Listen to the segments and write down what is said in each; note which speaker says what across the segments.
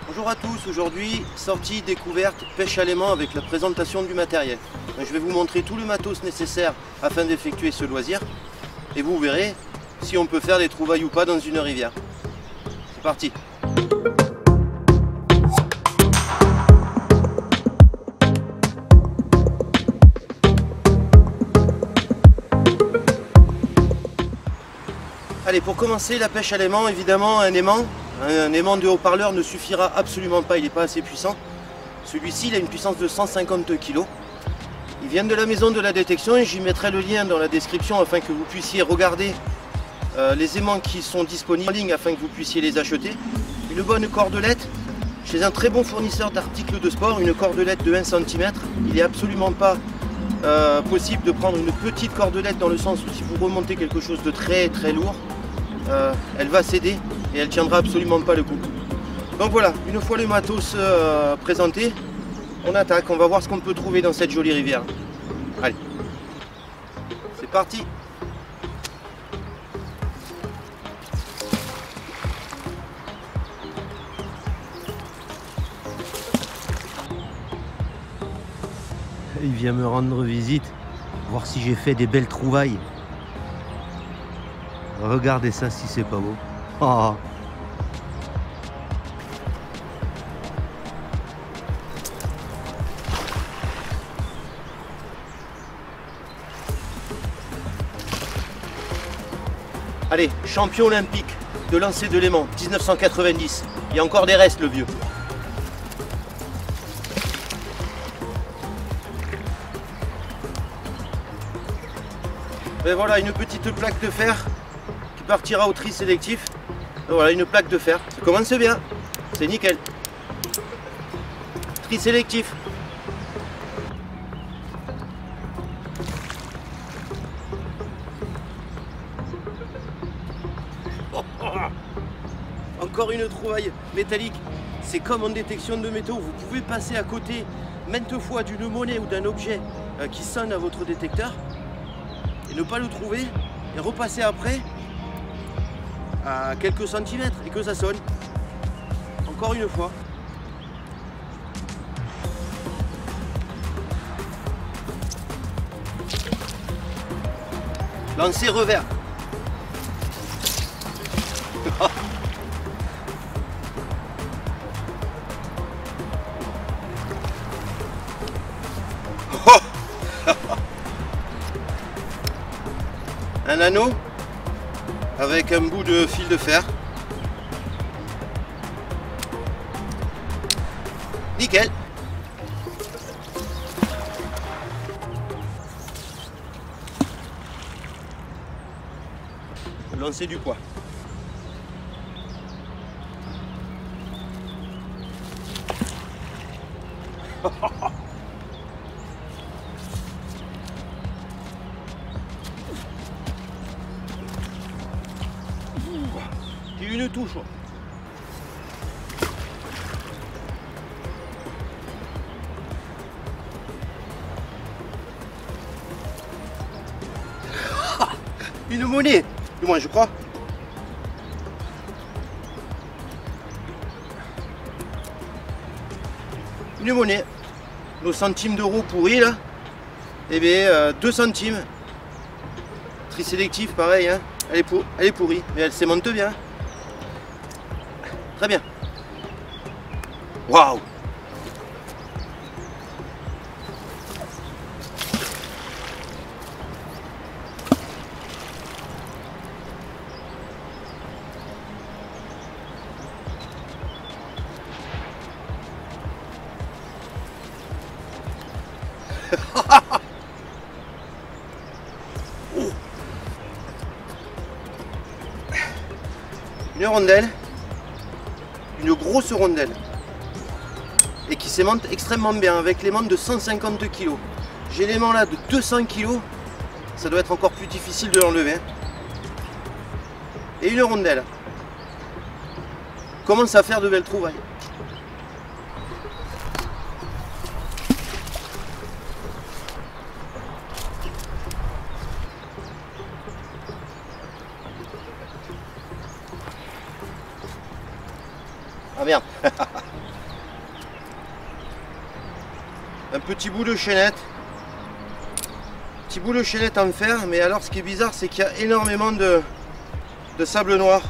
Speaker 1: Bonjour à tous, aujourd'hui sortie découverte pêche à l'aimant avec la présentation du matériel. Je vais vous montrer tout le matos nécessaire afin d'effectuer ce loisir et vous verrez si on peut faire des trouvailles ou pas dans une rivière. C'est parti. Allez, pour commencer la pêche à l'aimant, évidemment un aimant de haut-parleur ne suffira absolument pas, il n'est pas assez puissant. Celui-ci il a une puissance de 150 kg. Il vient de la maison de la détection et j'y mettrai le lien dans la description afin que vous puissiez regarder les aimants qui sont disponibles en ligne afin que vous puissiez les acheter. Une bonne cordelette chez un très bon fournisseur d'articles de sport, une cordelette de 1 cm. Il n'est absolument pas possible de prendre une petite cordelette dans le sens où si vous remontez quelque chose de très lourd, elle va céder et elle tiendra absolument pas le coup. Donc voilà, une fois le matos présenté, on attaque, on va voir ce qu'on peut trouver dans cette jolie rivière. Allez, c'est parti. Il vient me rendre visite, voir si j'ai fait des belles trouvailles. Regardez ça si c'est pas beau. Oh. Allez, champion olympique de lancer de l'aimant, 1990. Il y a encore des restes, le vieux. Et voilà, une petite plaque de fer qui partira au tri sélectif. Et voilà, une plaque de fer. Ça commence bien, c'est nickel. Tri sélectif. Encore une trouvaille métallique. C'est comme en détection de métaux. Vous pouvez passer à côté maintes fois d'une monnaie ou d'un objet qui sonne à votre détecteur et ne pas le trouver et repasser après à quelques centimètres et que ça sonne. Encore une fois. Lancer revers. Un anneau avec un bout de fil de fer. Nickel. Lancer du poids. J'ai une touche. Une monnaie, du moins je crois. Une monnaie. Nos centimes d'euros pourris là. Eh bien 2 centimes. Tri sélectif pareil hein. Elle est pourrie, mais elle s'aimante bien. Très bien. Waouh! Une rondelle, une grosse rondelle et qui s'aimante extrêmement bien avec l'aimant de 150 kg. J'ai l'aimant là de 200 kg, ça doit être encore plus difficile de l'enlever. Et une rondelle commence à faire de belles trouvailles. merde. Un petit bout de chaînette. Petit bout de chaînette en fer, mais alors ce qui est bizarre, c'est qu'il y a énormément de sable noir.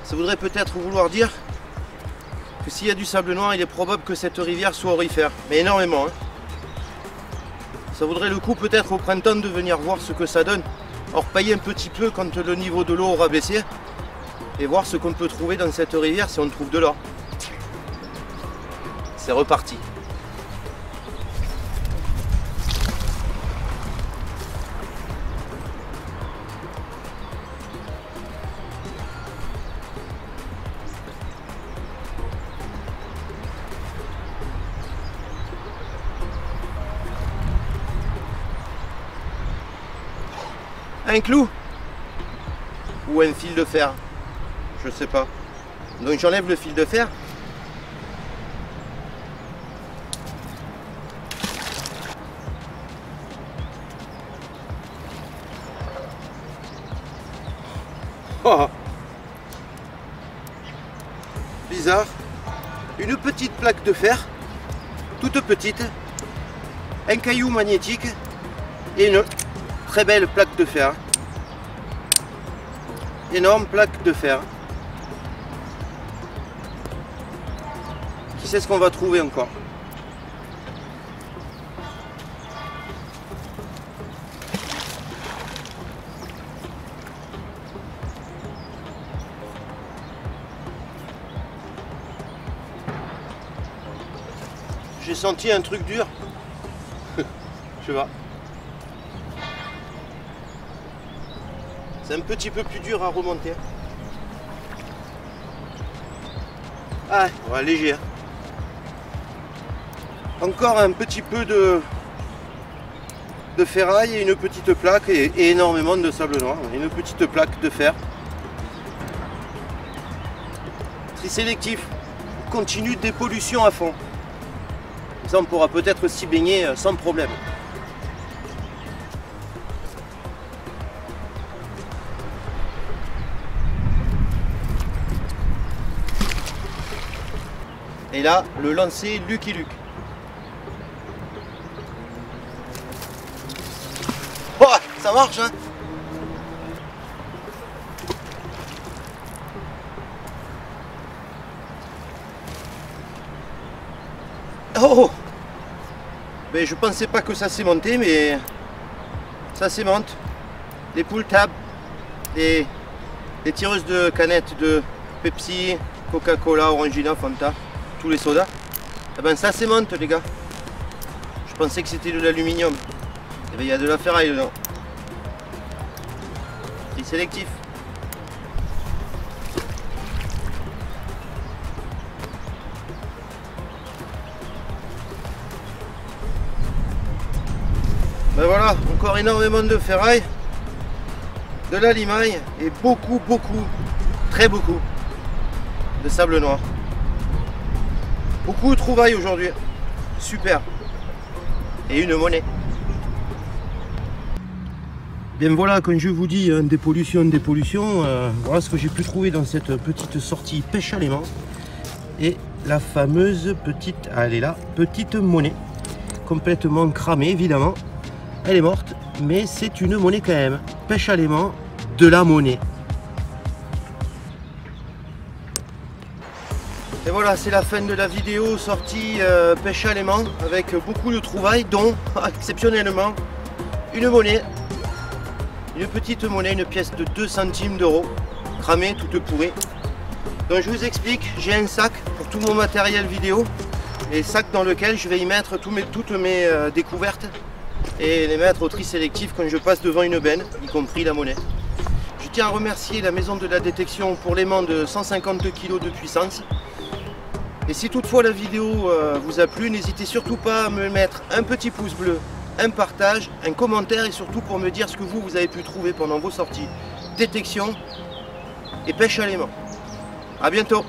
Speaker 1: Ça voudrait peut-être vouloir dire que s'il y a du sable noir, il est probable que cette rivière soit aurifère. Mais énormément. Hein. Ça vaudrait le coup peut-être au printemps de venir voir ce que ça donne. Alors pailler un petit peu quand le niveau de l'eau aura baissé. Et voir ce qu'on peut trouver dans cette rivière si on trouve de l'or. C'est reparti. Un clou ou un fil de fer, je sais pas. Donc j'enlève le fil de fer. Oh. Bizarre. Une petite plaque de fer, toute petite, un caillou magnétique et une très belle plaque de fer. Énorme plaque de fer. Qui sait ce qu'on va trouver encore? J'ai senti un truc dur. Je sais pas. C'est un petit peu plus dur à remonter. Ah, ouais, léger. Hein. Encore un petit peu de ferraille et une petite plaque et énormément de sable noir. Une petite plaque de fer. Tri sélectif. Continue dépollution à fond. Ça, on pourra peut-être s'y baigner sans problème. Et là, le lancer Lucky Luke. Oh, ça marche, hein? Oh! Mais je pensais pas que ça s'aimantait, mais ça s'aimante. Les pull tabs, les tireuses de canettes de Pepsi, Coca-Cola, Orangina, Fanta. Tous les sodas, eh ben ça s'aimante les gars. Je pensais que c'était de l'aluminium. Eh ben il y a de la ferraille dedans. C'est sélectif. Ben voilà, encore énormément de ferraille, de la limaille et beaucoup, très beaucoup de sable noir. Beaucoup de trouvailles aujourd'hui, super. Et une monnaie. Bien voilà, quand je vous dis dépollution, voilà ce que j'ai pu trouver dans cette petite sortie pêche à l'aimant. Et la fameuse petite, elle est là, petite monnaie, complètement cramée évidemment. Elle est morte, mais c'est une monnaie quand même. Pêche à l'aimant, de la monnaie. Et voilà, c'est la fin de la vidéo sortie pêche à l'aimant avec beaucoup de trouvailles, dont exceptionnellement une monnaie, une petite monnaie, une pièce de 2 centimes d'euros, cramée, toute pourrie. Donc je vous explique, j'ai un sac pour tout mon matériel vidéo, et sac dans lequel je vais y mettre toutes mes découvertes et les mettre au tri sélectif quand je passe devant une benne, y compris la monnaie. Je tiens à remercier la maison de la détection pour l'aimant de 150 kg de puissance. Et si toutefois la vidéo vous a plu, n'hésitez surtout pas à me mettre un petit pouce bleu, un partage, un commentaire et surtout pour me dire ce que vous avez pu trouver pendant vos sorties détection et pêche à l'aimant. A bientôt!